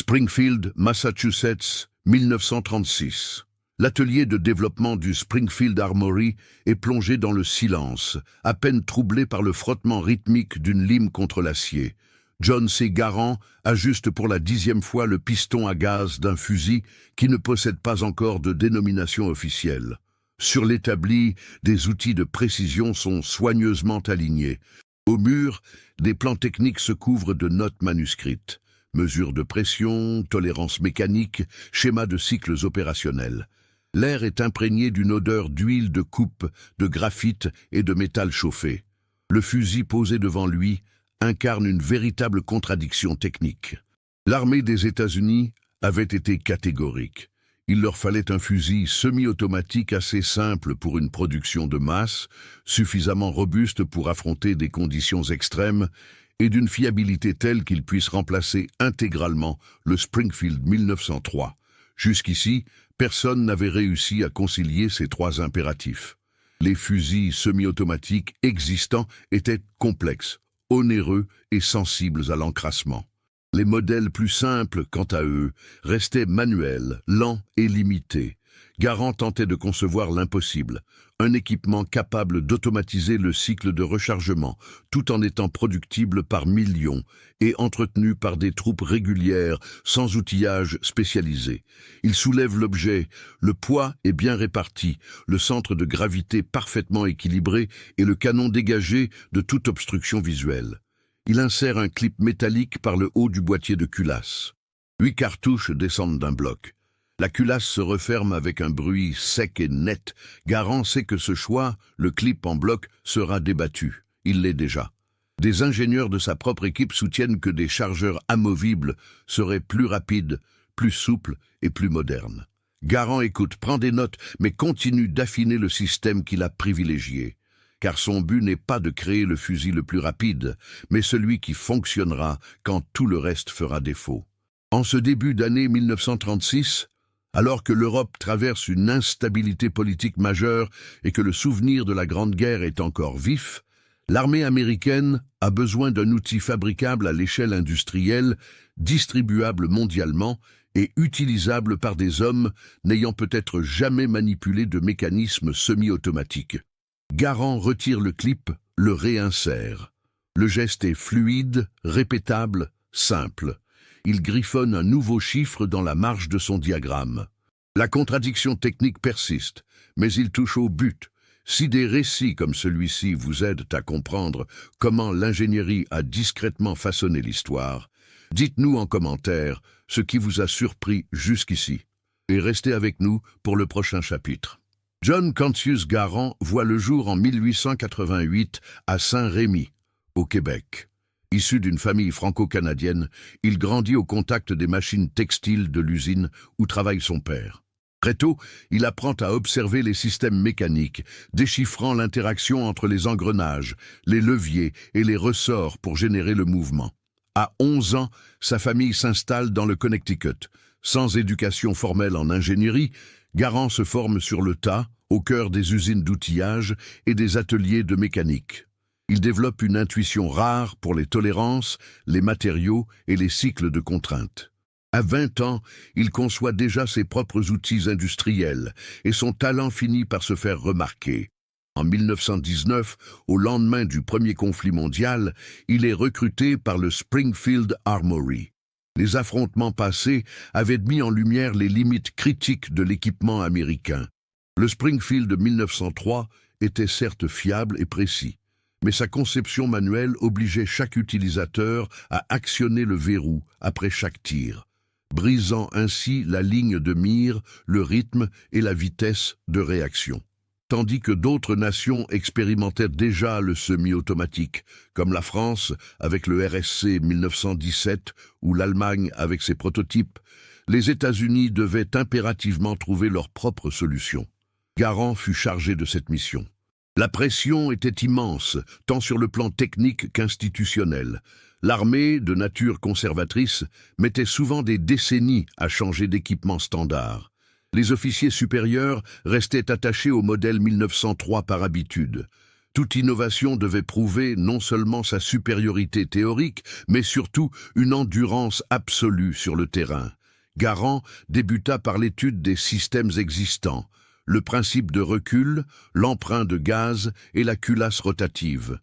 Springfield, Massachusetts, 1936. L'atelier de développement du Springfield Armory est plongé dans le silence, à peine troublé par le frottement rythmique d'une lime contre l'acier. John C. Garand ajuste pour la 10e fois le piston à gaz d'un fusil qui ne possède pas encore de dénomination officielle. Sur l'établi, des outils de précision sont soigneusement alignés. Au mur, des plans techniques se couvrent de notes manuscrites. Mesures de pression, tolérance mécanique, schémas de cycles opérationnels. L'air est imprégné d'une odeur d'huile de coupe, de graphite et de métal chauffé. Le fusil posé devant lui incarne une véritable contradiction technique. L'armée des États-Unis avait été catégorique. Il leur fallait un fusil semi-automatique assez simple pour une production de masse, suffisamment robuste pour affronter des conditions extrêmes et d'une fiabilité telle qu'il puisse remplacer intégralement le Springfield 1903. Jusqu'ici, personne n'avait réussi à concilier ces trois impératifs. Les fusils semi-automatiques existants étaient complexes, onéreux et sensibles à l'encrassement. Les modèles plus simples, quant à eux, restaient manuels, lents et limités. Garand tentait de concevoir l'impossible, un équipement capable d'automatiser le cycle de rechargement, tout en étant productible par millions et entretenu par des troupes régulières, sans outillage spécialisé. Il soulève l'objet, le poids est bien réparti, le centre de gravité parfaitement équilibré et le canon dégagé de toute obstruction visuelle. Il insère un clip métallique par le haut du boîtier de culasse. 8 cartouches descendent d'un bloc. La culasse se referme avec un bruit sec et net. Garand sait que ce choix, le clip en bloc, sera débattu. Il l'est déjà. Des ingénieurs de sa propre équipe soutiennent que des chargeurs amovibles seraient plus rapides, plus souples et plus modernes. Garand écoute, prend des notes, mais continue d'affiner le système qu'il a privilégié. Car son but n'est pas de créer le fusil le plus rapide, mais celui qui fonctionnera quand tout le reste fera défaut. En ce début d'année 1936, alors que l'Europe traverse une instabilité politique majeure et que le souvenir de la Grande Guerre est encore vif, l'armée américaine a besoin d'un outil fabricable à l'échelle industrielle, distribuable mondialement et utilisable par des hommes n'ayant peut-être jamais manipulé de mécanisme semi-automatique. Garand retire le clip, le réinsère. Le geste est fluide, répétable, simple. Il griffonne un nouveau chiffre dans la marge de son diagramme. La contradiction technique persiste, mais il touche au but. Si des récits comme celui-ci vous aident à comprendre comment l'ingénierie a discrètement façonné l'histoire, dites-nous en commentaire ce qui vous a surpris jusqu'ici. Et restez avec nous pour le prochain chapitre. John Cancius Garand voit le jour en 1888 à Saint-Rémy, au Québec. Issu d'une famille franco-canadienne, il grandit au contact des machines textiles de l'usine où travaille son père. Très tôt, il apprend à observer les systèmes mécaniques, déchiffrant l'interaction entre les engrenages, les leviers et les ressorts pour générer le mouvement. À 11 ans, sa famille s'installe dans le Connecticut. Sans éducation formelle en ingénierie, Garand se forme sur le tas, au cœur des usines d'outillage et des ateliers de mécanique. Il développe une intuition rare pour les tolérances, les matériaux et les cycles de contraintes. À 20 ans, il conçoit déjà ses propres outils industriels et son talent finit par se faire remarquer. En 1919, au lendemain du premier conflit mondial, il est recruté par le Springfield Armory. Les affrontements passés avaient mis en lumière les limites critiques de l'équipement américain. Le Springfield de 1903 était certes fiable et précis, mais sa conception manuelle obligeait chaque utilisateur à actionner le verrou après chaque tir, brisant ainsi la ligne de mire, le rythme et la vitesse de réaction. Tandis que d'autres nations expérimentaient déjà le semi-automatique, comme la France avec le RSC 1917 ou l'Allemagne avec ses prototypes, les États-Unis devaient impérativement trouver leur propre solution. Garand fut chargé de cette mission. La pression était immense, tant sur le plan technique qu'institutionnel. L'armée, de nature conservatrice, mettait souvent des décennies à changer d'équipement standard. Les officiers supérieurs restaient attachés au modèle 1903 par habitude. Toute innovation devait prouver non seulement sa supériorité théorique, mais surtout une endurance absolue sur le terrain. Garand débuta par l'étude des systèmes existants, le principe de recul, l'emprunt de gaz et la culasse rotative.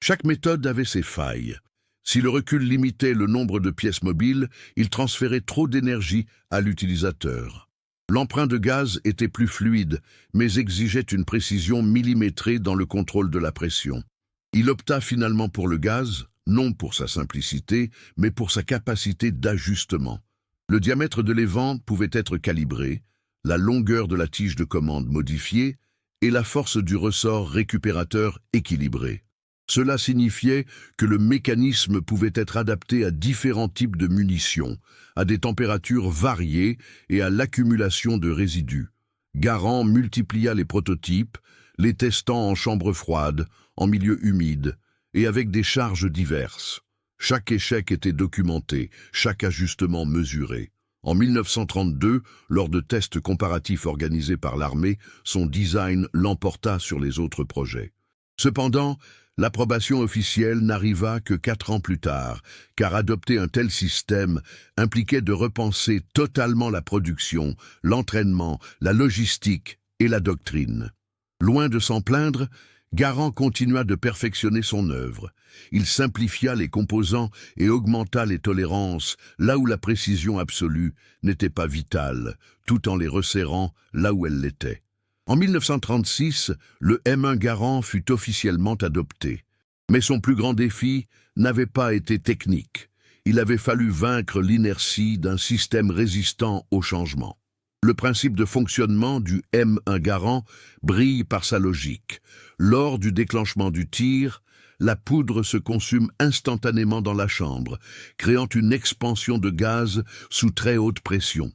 Chaque méthode avait ses failles. Si le recul limitait le nombre de pièces mobiles, il transférait trop d'énergie à l'utilisateur. L'emprunt de gaz était plus fluide, mais exigeait une précision millimétrée dans le contrôle de la pression. Il opta finalement pour le gaz, non pour sa simplicité, mais pour sa capacité d'ajustement. Le diamètre de l'évent pouvait être calibré, la longueur de la tige de commande modifiée et la force du ressort récupérateur équilibrée. Cela signifiait que le mécanisme pouvait être adapté à différents types de munitions, à des températures variées et à l'accumulation de résidus. Garand multiplia les prototypes, les testant en chambre froide, en milieu humide et avec des charges diverses. Chaque échec était documenté, chaque ajustement mesuré. En 1932, lors de tests comparatifs organisés par l'armée, son design l'emporta sur les autres projets. Cependant, l'approbation officielle n'arriva que 4 ans plus tard, car adopter un tel système impliquait de repenser totalement la production, l'entraînement, la logistique et la doctrine. Loin de s'en plaindre, Garand continua de perfectionner son œuvre. Il simplifia les composants et augmenta les tolérances là où la précision absolue n'était pas vitale, tout en les resserrant là où elle l'était. En 1936, le M1 Garand fut officiellement adopté. Mais son plus grand défi n'avait pas été technique. Il avait fallu vaincre l'inertie d'un système résistant au changement. Le principe de fonctionnement du M1 Garand brille par sa logique. Lors du déclenchement du tir, la poudre se consume instantanément dans la chambre, créant une expansion de gaz sous très haute pression.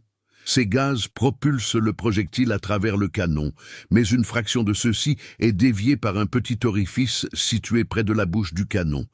Ces gaz propulsent le projectile à travers le canon, mais une fraction de ceux-ci est déviée par un petit orifice situé près de la bouche du canon.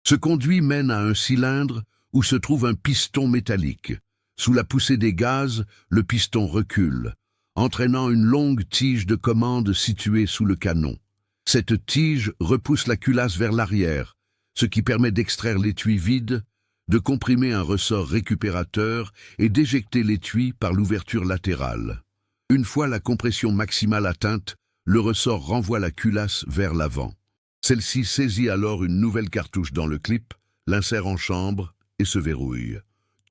Ce conduit mène à un cylindre où se trouve un piston métallique. Sous la poussée des gaz, le piston recule, entraînant une longue tige de commande située sous le canon. Cette tige repousse la culasse vers l'arrière, ce qui permet d'extraire l'étui vide, de comprimer un ressort récupérateur et d'éjecter l'étui par l'ouverture latérale. Une fois la compression maximale atteinte, le ressort renvoie la culasse vers l'avant. Celle-ci saisit alors une nouvelle cartouche dans le clip, l'insère en chambre et se verrouille.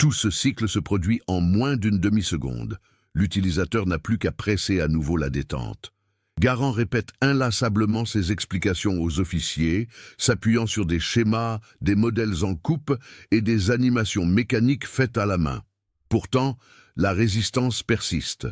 Tout ce cycle se produit en moins d'une demi-seconde. L'utilisateur n'a plus qu'à presser à nouveau la détente. Garand répète inlassablement ses explications aux officiers, s'appuyant sur des schémas, des modèles en coupe et des animations mécaniques faites à la main. Pourtant, la résistance persiste.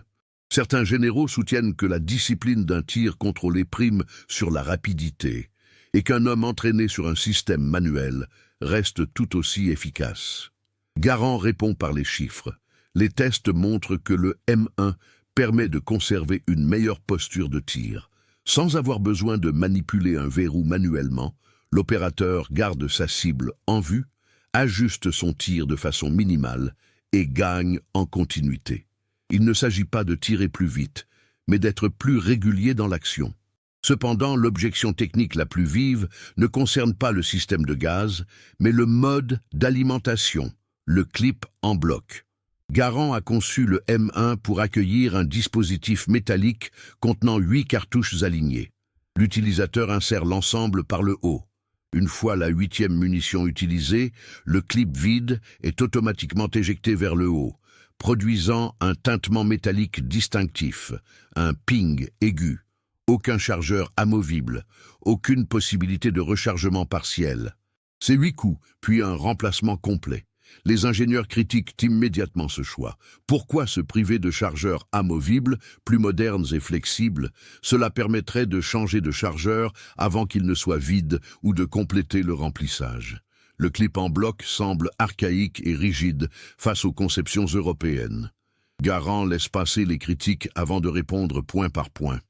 Certains généraux soutiennent que la discipline d'un tir contrôlé prime sur la rapidité et qu'un homme entraîné sur un système manuel reste tout aussi efficace. Garand répond par les chiffres. Les tests montrent que le M1 permet de conserver une meilleure posture de tir. Sans avoir besoin de manipuler un verrou manuellement, l'opérateur garde sa cible en vue, ajuste son tir de façon minimale et gagne en continuité. Il ne s'agit pas de tirer plus vite, mais d'être plus régulier dans l'action. Cependant, l'objection technique la plus vive ne concerne pas le système de gaz, mais le mode d'alimentation, le clip en bloc. Garand a conçu le M1 pour accueillir un dispositif métallique contenant 8 cartouches alignées. L'utilisateur insère l'ensemble par le haut. Une fois la 8e munition utilisée, le clip vide est automatiquement éjecté vers le haut, produisant un tintement métallique distinctif, un ping aigu. Aucun chargeur amovible, aucune possibilité de rechargement partiel. C'est 8 coups, puis un remplacement complet. Les ingénieurs critiquent immédiatement ce choix. Pourquoi se priver de chargeurs amovibles, plus modernes et flexibles? Cela permettrait de changer de chargeur avant qu'il ne soit vide ou de compléter le remplissage. Le clip en bloc semble archaïque et rigide face aux conceptions européennes. Garand laisse passer les critiques avant de répondre point par point.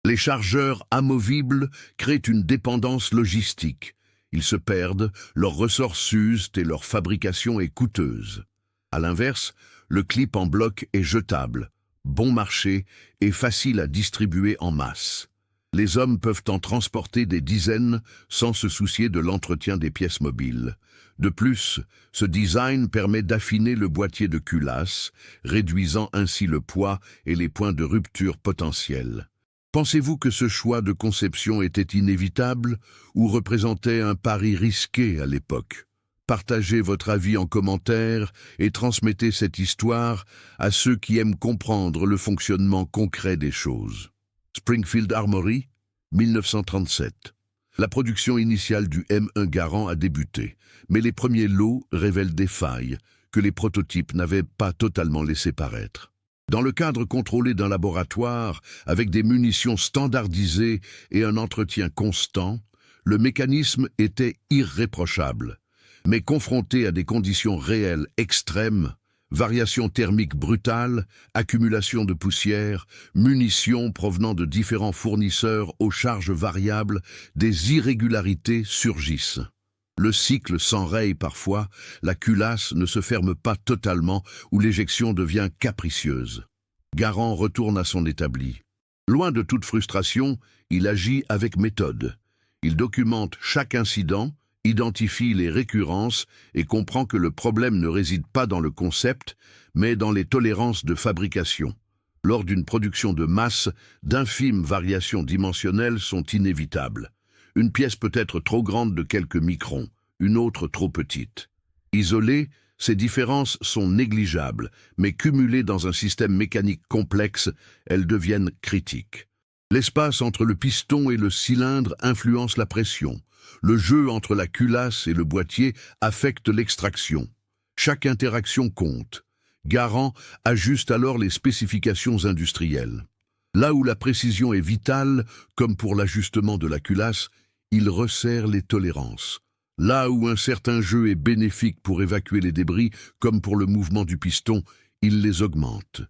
Les chargeurs amovibles créent une dépendance logistique. Ils se perdent, leurs ressorts s'usent et leur fabrication est coûteuse. À l'inverse, le clip en bloc est jetable, bon marché et facile à distribuer en masse. Les hommes peuvent en transporter des dizaines sans se soucier de l'entretien des pièces mobiles. De plus, ce design permet d'affiner le boîtier de culasse, réduisant ainsi le poids et les points de rupture potentiels. Pensez-vous que ce choix de conception était inévitable ou représentait un pari risqué à l'époque? Partagez votre avis en commentaire et transmettez cette histoire à ceux qui aiment comprendre le fonctionnement concret des choses. Springfield Armory, 1937. La production initiale du M1 Garand a débuté, mais les premiers lots révèlent des failles que les prototypes n'avaient pas totalement laissé paraître. Dans le cadre contrôlé d'un laboratoire, avec des munitions standardisées et un entretien constant, le mécanisme était irréprochable. Mais confronté à des conditions réelles extrêmes, variations thermiques brutales, accumulation de poussière, munitions provenant de différents fournisseurs aux charges variables, des irrégularités surgissent. Le cycle s'enraye parfois, la culasse ne se ferme pas totalement ou l'éjection devient capricieuse. Garand retourne à son établi. Loin de toute frustration, il agit avec méthode. Il documente chaque incident, identifie les récurrences et comprend que le problème ne réside pas dans le concept, mais dans les tolérances de fabrication. Lors d'une production de masse, d'infimes variations dimensionnelles sont inévitables. Une pièce peut être trop grande de quelques microns, une autre trop petite. Isolées, ces différences sont négligeables, mais cumulées dans un système mécanique complexe, elles deviennent critiques. L'espace entre le piston et le cylindre influence la pression. Le jeu entre la culasse et le boîtier affecte l'extraction. Chaque interaction compte. Garand ajuste alors les spécifications industrielles. Là où la précision est vitale, comme pour l'ajustement de la culasse, il resserre les tolérances. Là où un certain jeu est bénéfique pour évacuer les débris, comme pour le mouvement du piston, il les augmente.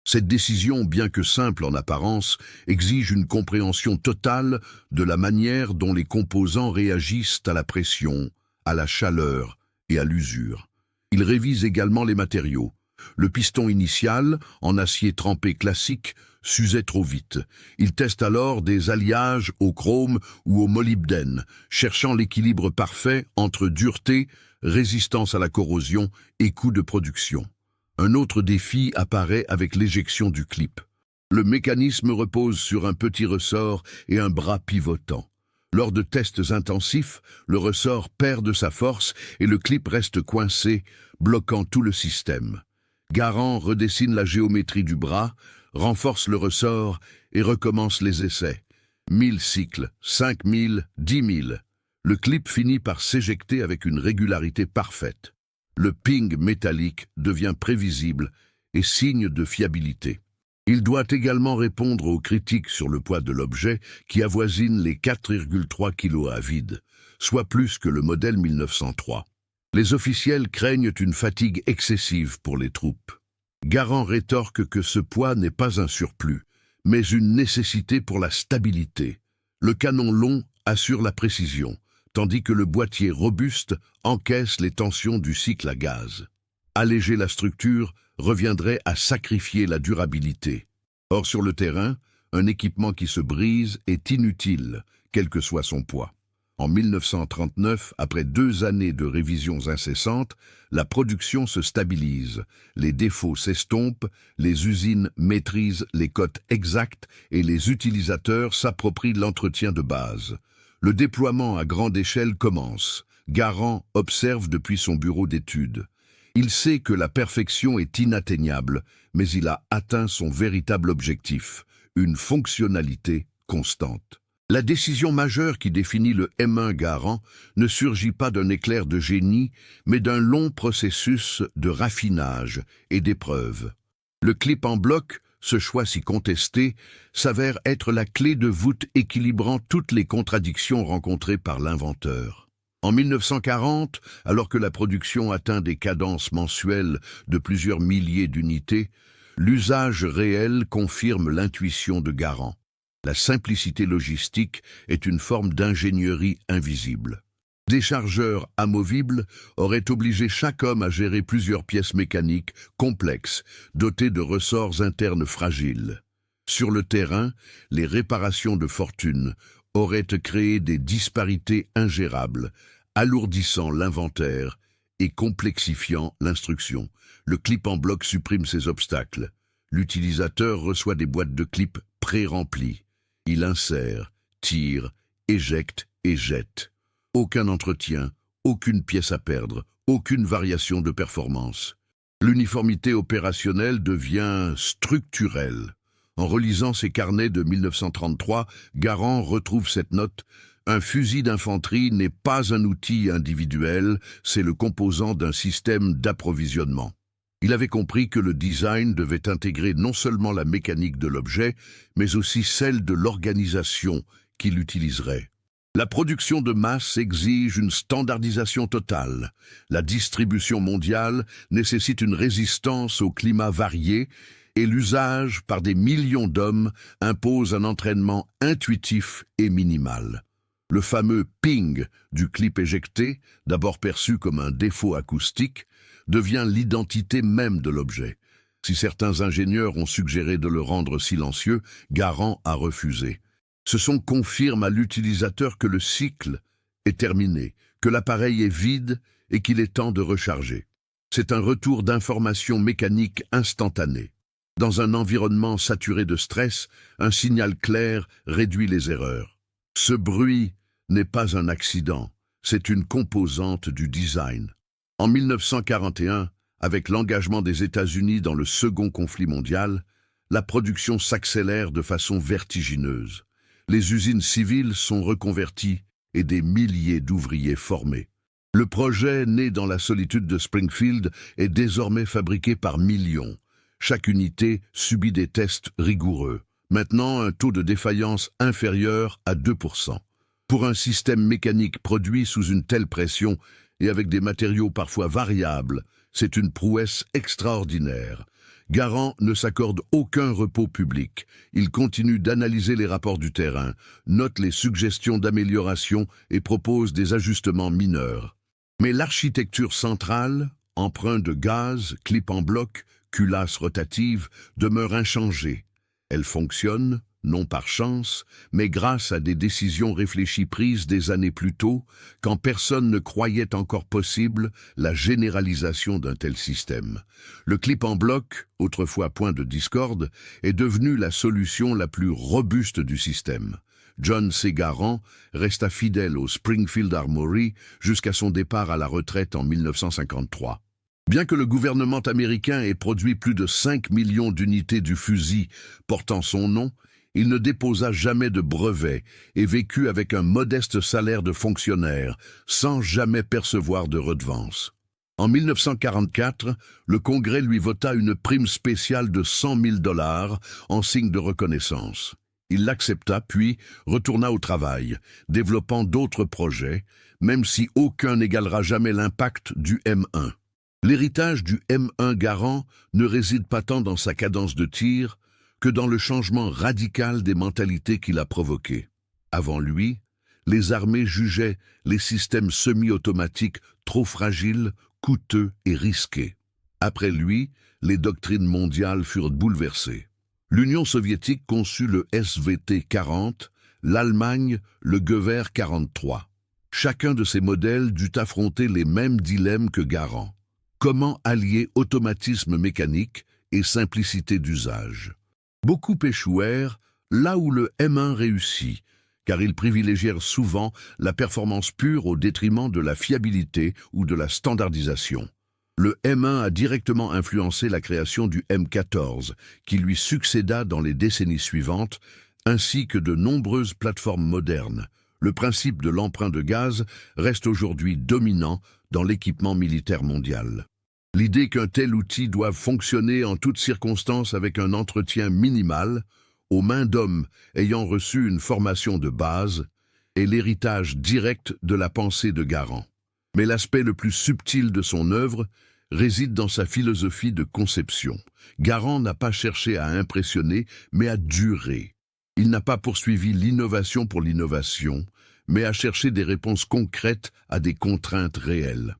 Cette décision, bien que simple en apparence, exige une compréhension totale de la manière dont les composants réagissent à la pression, à la chaleur et à l'usure. Il révise également les matériaux. Le piston initial, en acier trempé classique, s'usait trop vite. Il teste alors des alliages au chrome ou au molybdène, cherchant l'équilibre parfait entre dureté, résistance à la corrosion et coût de production. Un autre défi apparaît avec l'éjection du clip. Le mécanisme repose sur un petit ressort et un bras pivotant. Lors de tests intensifs, le ressort perd de sa force et le clip reste coincé, bloquant tout le système. Garand redessine la géométrie du bras, renforce le ressort et recommence les essais. 1000 cycles, 5000, 10 000. Le clip finit par s'éjecter avec une régularité parfaite. Le ping métallique devient prévisible et signe de fiabilité. Il doit également répondre aux critiques sur le poids de l'objet qui avoisine les 4,3 kg à vide, soit plus que le modèle 1903. Les officiels craignent une fatigue excessive pour les troupes. Garand rétorque que ce poids n'est pas un surplus, mais une nécessité pour la stabilité. Le canon long assure la précision, tandis que le boîtier robuste encaisse les tensions du cycle à gaz. Alléger la structure reviendrait à sacrifier la durabilité. Or, sur le terrain, un équipement qui se brise est inutile, quel que soit son poids. En 1939, après 2 années de révisions incessantes, la production se stabilise, les défauts s'estompent, les usines maîtrisent les cotes exactes et les utilisateurs s'approprient l'entretien de base. Le déploiement à grande échelle commence. Garand observe depuis son bureau d'études. Il sait que la perfection est inatteignable, mais il a atteint son véritable objectif, une fonctionnalité constante. La décision majeure qui définit le M1 Garand ne surgit pas d'un éclair de génie, mais d'un long processus de raffinage et d'épreuve. Le clip en bloc, ce choix si contesté, s'avère être la clé de voûte équilibrant toutes les contradictions rencontrées par l'inventeur. En 1940, alors que la production atteint des cadences mensuelles de plusieurs milliers d'unités, l'usage réel confirme l'intuition de Garand. La simplicité logistique est une forme d'ingénierie invisible. Des chargeurs amovibles auraient obligé chaque homme à gérer plusieurs pièces mécaniques complexes, dotées de ressorts internes fragiles. Sur le terrain, les réparations de fortune auraient créé des disparités ingérables, alourdissant l'inventaire et complexifiant l'instruction. Le clip en bloc supprime ces obstacles. L'utilisateur reçoit des boîtes de clips pré-remplies. Il insère, tire, éjecte et jette. Aucun entretien, aucune pièce à perdre, aucune variation de performance. L'uniformité opérationnelle devient structurelle. En relisant ses carnets de 1933, Garand retrouve cette note: « Un fusil d'infanterie n'est pas un outil individuel, c'est le composant d'un système d'approvisionnement. » Il avait compris que le design devait intégrer non seulement la mécanique de l'objet, mais aussi celle de l'organisation qu'il utiliserait. La production de masse exige une standardisation totale. La distribution mondiale nécessite une résistance au climat varié et l'usage par des millions d'hommes impose un entraînement intuitif et minimal. Le fameux ping du clip éjecté, d'abord perçu comme un défaut acoustique, devient l'identité même de l'objet. Si certains ingénieurs ont suggéré de le rendre silencieux, Garand a refusé. Ce son confirme à l'utilisateur que le cycle est terminé, que l'appareil est vide et qu'il est temps de recharger. C'est un retour d'information mécanique instantané. Dans un environnement saturé de stress, un signal clair réduit les erreurs. Ce bruit n'est pas un accident, c'est une composante du design. En 1941, avec l'engagement des États-Unis dans le second conflit mondial, la production s'accélère de façon vertigineuse. Les usines civiles sont reconverties et des milliers d'ouvriers formés. Le projet, né dans la solitude de Springfield, est désormais fabriqué par millions. Chaque unité subit des tests rigoureux. Maintenant, un taux de défaillance inférieur à 2%. Pour un système mécanique produit sous une telle pression et avec des matériaux parfois variables, c'est une prouesse extraordinaire. Garand ne s'accorde aucun repos public. Il continue d'analyser les rapports du terrain, note les suggestions d'amélioration et propose des ajustements mineurs. Mais l'architecture centrale, emprunt de gaz, clip en bloc, culasse rotative, demeure inchangée. Elle fonctionne, non par chance, mais grâce à des décisions réfléchies prises des années plus tôt, quand personne ne croyait encore possible la généralisation d'un tel système. Le clip en bloc, autrefois point de discorde, est devenu la solution la plus robuste du système. John C. Garand resta fidèle au Springfield Armory jusqu'à son départ à la retraite en 1953. Bien que le gouvernement américain ait produit plus de 5 millions d'unités du fusil portant son nom, il ne déposa jamais de brevet et vécut avec un modeste salaire de fonctionnaire, sans jamais percevoir de redevance. En 1944, le Congrès lui vota une prime spéciale de 100 000 $ en signe de reconnaissance. Il l'accepta puis retourna au travail, développant d'autres projets, même si aucun n'égalera jamais l'impact du M1. L'héritage du M1 Garand ne réside pas tant dans sa cadence de tir que dans le changement radical des mentalités qu'il a provoqué. Avant lui, les armées jugeaient les systèmes semi-automatiques trop fragiles, coûteux et risqués. Après lui, les doctrines mondiales furent bouleversées. L'Union soviétique conçut le SVT-40, l'Allemagne le Gewehr 43. Chacun de ces modèles dut affronter les mêmes dilemmes que Garand. Comment allier automatisme mécanique et simplicité d'usage? Beaucoup échouèrent là où le M1 réussit, car ils privilégièrent souvent la performance pure au détriment de la fiabilité ou de la standardisation. Le M1 a directement influencé la création du M14, qui lui succéda dans les décennies suivantes, ainsi que de nombreuses plateformes modernes. Le principe de l'emprunt de gaz reste aujourd'hui dominant dans l'équipement militaire mondial. L'idée qu'un tel outil doive fonctionner en toutes circonstances avec un entretien minimal, aux mains d'hommes ayant reçu une formation de base, est l'héritage direct de la pensée de Garand. Mais l'aspect le plus subtil de son œuvre réside dans sa philosophie de conception. Garand n'a pas cherché à impressionner, mais à durer. Il n'a pas poursuivi l'innovation pour l'innovation, mais a cherché des réponses concrètes à des contraintes réelles.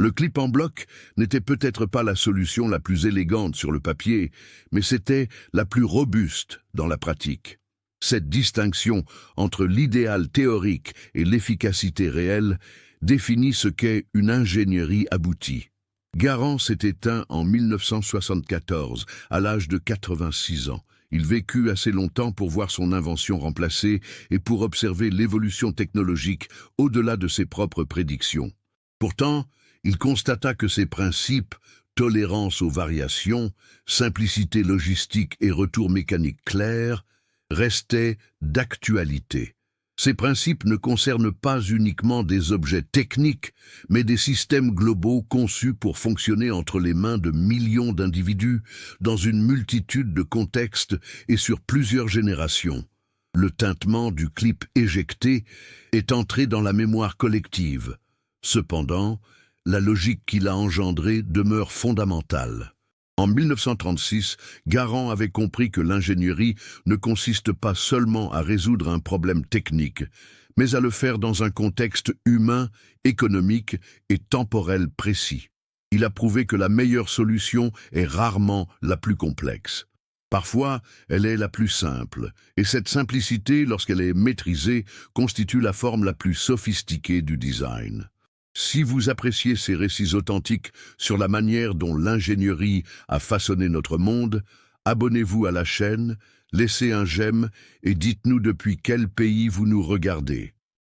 Le clip en bloc n'était peut-être pas la solution la plus élégante sur le papier, mais c'était la plus robuste dans la pratique. Cette distinction entre l'idéal théorique et l'efficacité réelle définit ce qu'est une ingénierie aboutie. Garand s'est éteint en 1974, à l'âge de 86 ans. Il vécut assez longtemps pour voir son invention remplacée et pour observer l'évolution technologique au-delà de ses propres prédictions. Pourtant, il constata que ses principes, tolérance aux variations, simplicité logistique et retour mécanique clair, restaient d'actualité. Ces principes ne concernent pas uniquement des objets techniques, mais des systèmes globaux conçus pour fonctionner entre les mains de millions d'individus, dans une multitude de contextes et sur plusieurs générations. Le tintement du clip éjecté est entré dans la mémoire collective. Cependant, la logique qu'il a engendrée demeure fondamentale. En 1936, Garand avait compris que l'ingénierie ne consiste pas seulement à résoudre un problème technique, mais à le faire dans un contexte humain, économique et temporel précis. Il a prouvé que la meilleure solution est rarement la plus complexe. Parfois, elle est la plus simple, et cette simplicité, lorsqu'elle est maîtrisée, constitue la forme la plus sophistiquée du design. Si vous appréciez ces récits authentiques sur la manière dont l'ingénierie a façonné notre monde, abonnez-vous à la chaîne, laissez un j'aime et dites-nous depuis quel pays vous nous regardez.